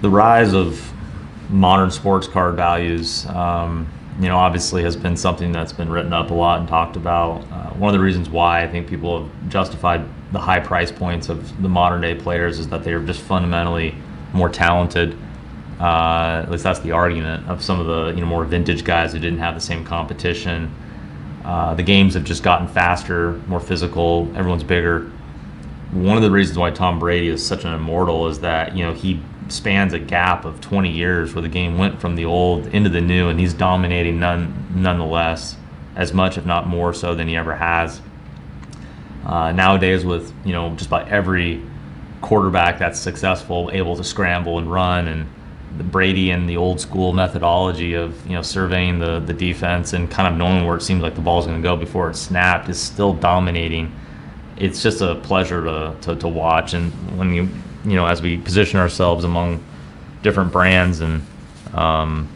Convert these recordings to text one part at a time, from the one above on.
The rise of modern sports card values, obviously has been something that's been written up a lot and talked about. One of the reasons why I think people have justified the high price points of the modern day players is that they are just fundamentally more talented. At least that's the argument of some of the more vintage guys who didn't have the same competition. The games have just gotten faster, more physical. Everyone's bigger. One of the reasons why Tom Brady is such an immortal is that he spans a gap of 20 years where the game went from the old into the new, and he's dominating nonetheless, as much if not more so than he ever has. Nowadays, with just about every quarterback that's successful able to scramble and run, and the Brady and the old school methodology of surveying the defense and kind of knowing where it seems like the ball's going to go before it's snapped is still dominating. It's just a pleasure to watch. And when as we position ourselves among different brands and try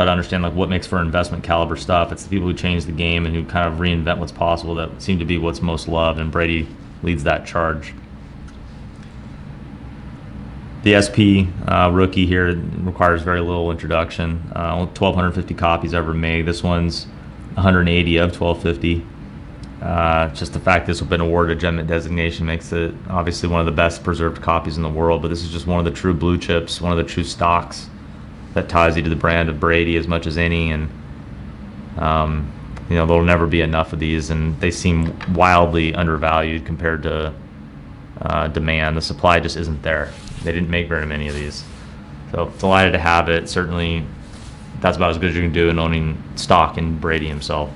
to understand like what makes for investment caliber stuff, it's the people who change the game and who kind of reinvent what's possible that seem to be what's most loved, and Brady leads that charge. The SP rookie here requires very little introduction. 1,250 copies ever made. This one's 180 of 1,250. Just the fact this has been awarded a gem designation makes it obviously one of the best preserved copies in the world, but this is just one of the true blue chips, one of the true stocks that ties you to the brand of Brady as much as any. And there'll never be enough of these, and they seem wildly undervalued compared to demand. The supply just isn't there. They didn't make very many of these, so delighted to have it. Certainly that's about as good as you can do in owning stock in Brady himself.